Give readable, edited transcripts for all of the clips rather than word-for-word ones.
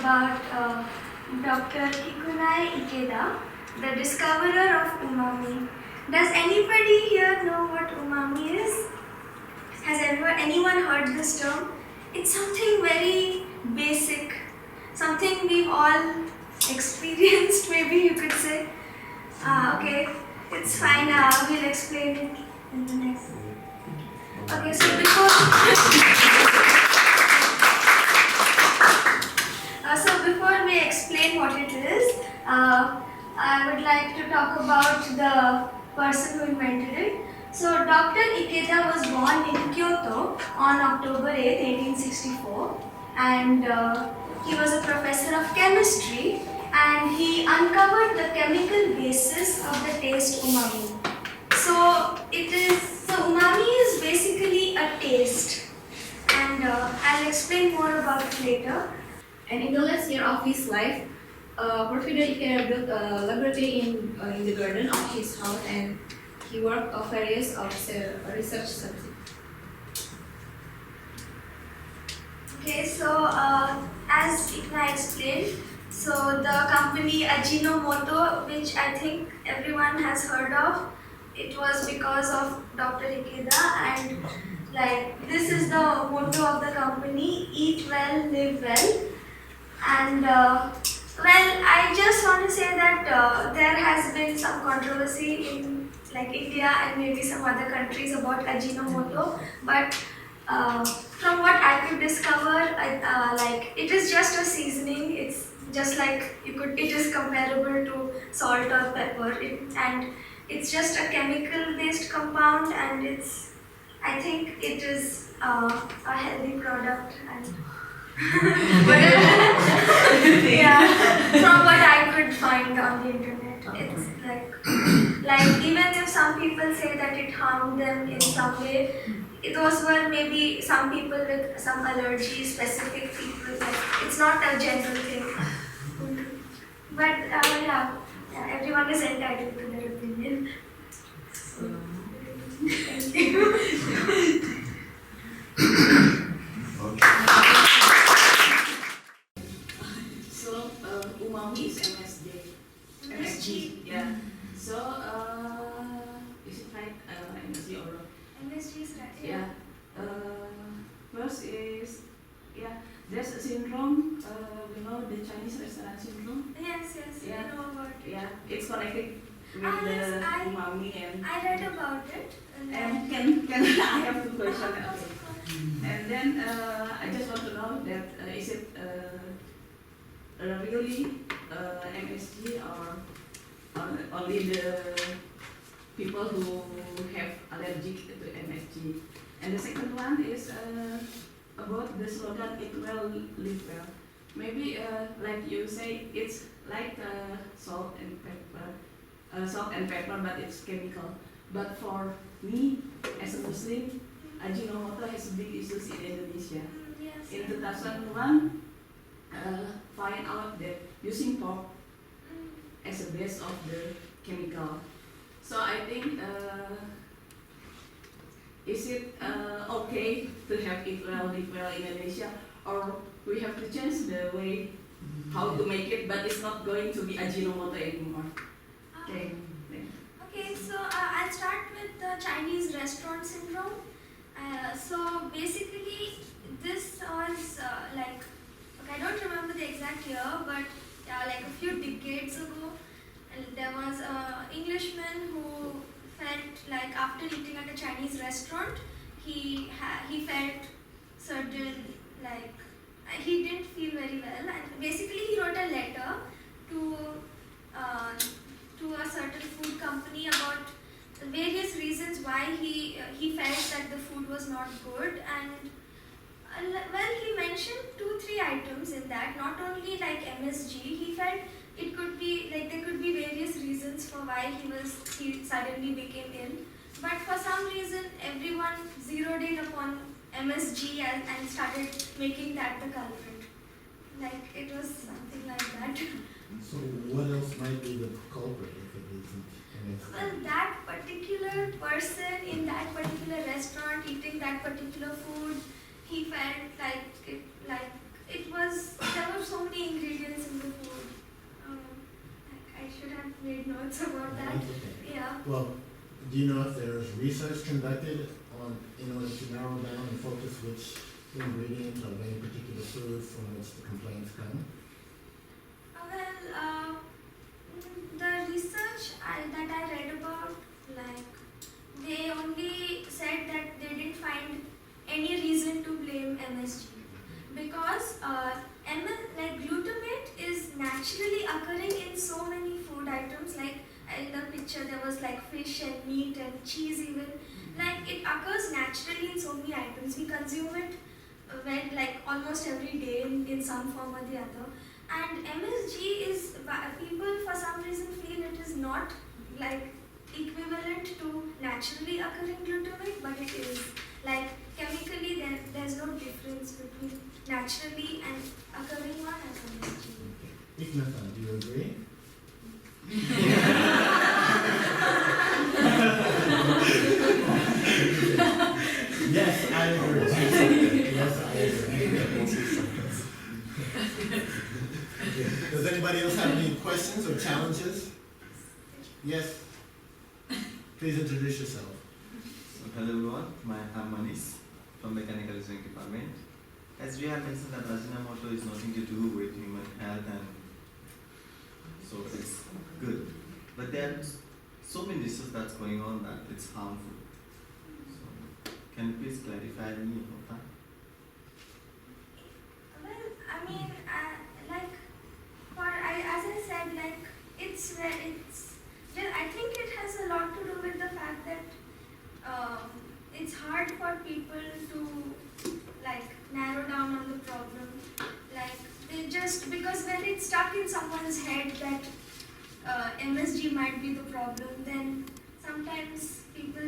about Dr. Kikunae Ikeda, the discoverer of umami. Does anybody here know what umami is? Has anyone heard this term? It's something very basic, something we've all experienced, maybe you could say. Okay, it's fine, we'll explain it in the next. Okay, so before we explain what it is, I would like to talk about the person who invented it. So Dr. Ikeda was born in Kyoto on October 8, 1864, and he was a professor of chemistry, and he uncovered the chemical basis of the taste umami. So umami is basically a taste, and I'll explain more about it later. And in the last year of his life, Professor Ikeda built a laboratory in the garden of his house, and he worked on various research subjects. Okay, so as Iqna explained, so the company Ajinomoto, which I think everyone has heard of, it was because of Dr. Ikeda, and like this is the motto of the company: eat well, live well. And well, I just want to say that there has been some controversy in like India and maybe some other countries about Ajinomoto, but from what I could discover, like it is just a seasoning. It's just like it is comparable to salt or pepper, and it's just a chemical-based compound, and I think it is a healthy product. And yeah, from what I could find on the internet, it's like even if some people say that it harmed them in some way, those were maybe some people with some allergy, specific people. Like, it's not a general thing. But yeah, everyone is entitled to their opinion. Thank you. So umami is MSG. Yeah. So is it right? MSG or MSG is right. yeah. First is there's a syndrome. You know the Chinese restaurant syndrome. Yes, Yeah. I know about it. Yeah, it's connected with Yes, the umami and. I read about it. And can I have two questions? Of course. And then I just want to know that is it really MSG or only the people who have allergic to MSG? And the second one is about the slogan "Eat well, live well." Maybe like you say, it's like salt and pepper, but it's chemical. But for me, as a Muslim, Ajinomoto has big issues in Indonesia. Yes. In 2001, find out that using pork as a base of the chemical. So I think, is it okay to have eat well, live well in Indonesia, or we have to change the way how to make it, but it's not going to be Ajinomoto anymore? Okay. Okay, so I'll start with the Chinese restaurant syndrome. So basically, this was I don't remember the exact year, but like a few decades ago, there was an Englishman who felt like after eating at a Chinese restaurant, he felt certain he didn't feel very well, and basically he wrote a letter to a certain food company about various reasons why he felt that the food was not good, and well, he mentioned 2-3 items in that, not only like MSG. He felt it could be like there could be various reasons for why he suddenly became ill, but for some reason everyone zeroed in upon MSG and started making that the culprit. Like it was something like that. So what else might be the culprit if it isn't MSG? Well, that particular person in that particular restaurant eating that particular food, he felt like there were so many ingredients in the food. I should have made notes about that. That's okay. Yeah. Well, do you know if there's research conducted in order to narrow down and focus which ingredient of any particular food from which the complaints come? The research that I read about, they only said that they didn't find any reason to blame MSG because glutamate is naturally occurring in so many food items. Like in the picture, there was fish and meat and cheese even. It occurs naturally in so many items. We consume it almost every day in some form or the other. And MSG is, people for some reason feel it is not equivalent to naturally occurring glutamate, but it is. Chemically, there's no difference between naturally and occurring one and MSG. Iqna, do you agree? Yes, I agree. Yes, I agree. Does anybody else have any questions or challenges? Yes. Please introduce yourself. So, hello everyone, my Hamamatsu from Mechanical Engineering Department. As Riya mentioned that Ajinomoto is nothing to do with human health and so it's good. But there are so many research that's going on that it's harmful. So, can you please clarify me about that? As I said, I think it has a lot to do with the fact that it's hard for people to narrow down on the problem. Because when it's stuck in someone's head that MSG might be the problem, then sometimes people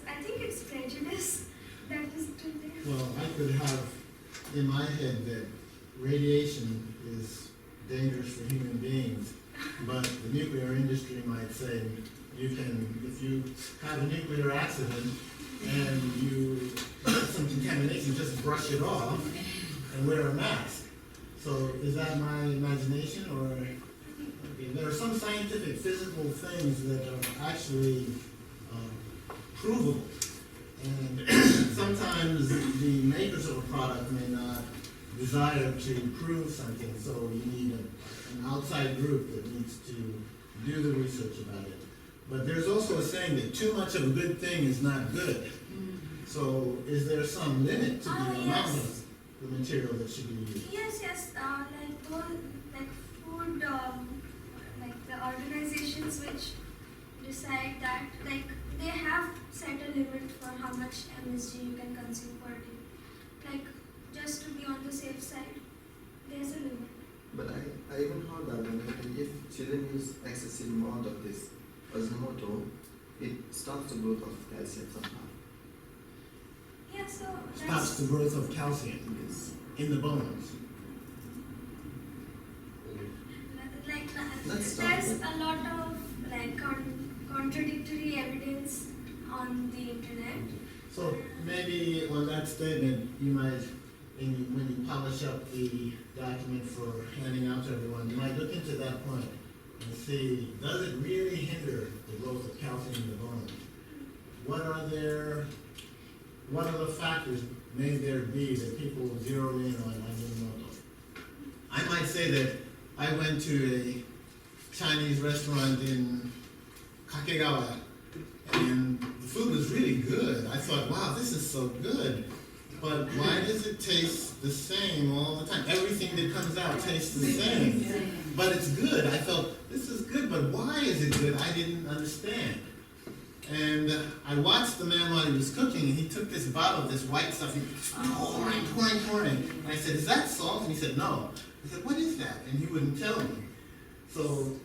I think it's prejudice that is still there. Well, I could have in my head that radiation is dangerous for human beings, but the nuclear industry might say if you have a nuclear accident and you get some contamination, just brush it off and wear a mask. So is that my imagination, or there are some scientific physical things that are actually provable, and sometimes the makers of a product may not desire to prove something, so you need an outside group that needs to do the research about it. But there's also a saying that too much of a good thing is not good. So is there some limit to the amount of the material that should be used? Yes. Food, the organizations which decide that, they have set a limit for how much MSG you can consume per day. Just to be on the safe side, there's a limit. But I even heard that if children use excessive amount of this Ajinomoto, it stops the growth of calcium somehow. Yeah, so Stops the growth of calcium Yes. in the bones. there's a lot of contradictory evidence on the internet. So maybe on that statement, you might, when you polish up the document for handing out to everyone, you might look into that point and see, does it really hinder the growth of calcium in the bones? What other factors may there be that people zero in on Ajinomoto? I might say that I went to a Chinese restaurant in Kakegawa, and the food was really good. I thought, wow, this is so good. But why does it taste the same all the time? Everything that comes out tastes the same. But it's good. I felt, this is good, but why is it good? I didn't understand. And I watched the man while he was cooking, and he took this bottle of this white stuff, and he was pouring. And I said, is that salt? And he said, no. I said, what is that? And he wouldn't tell me. So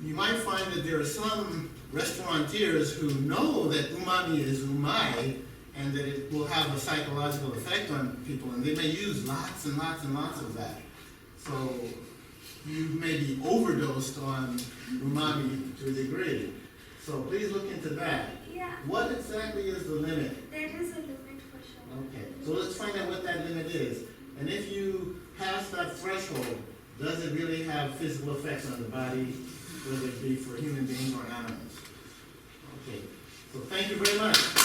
you might find that there are some restaurateurs who know that umami is umai, and that it will have a psychological effect on people, and they may use lots and lots and lots of that. So you may be overdosed on umami to a degree. So please look into that. Yeah. What exactly is the limit? There is a limit for sure. Okay, so let's find out what that limit is. And if you pass that threshold, does it really have physical effects on the body, whether it be for human beings or animals? Okay, so thank you very much.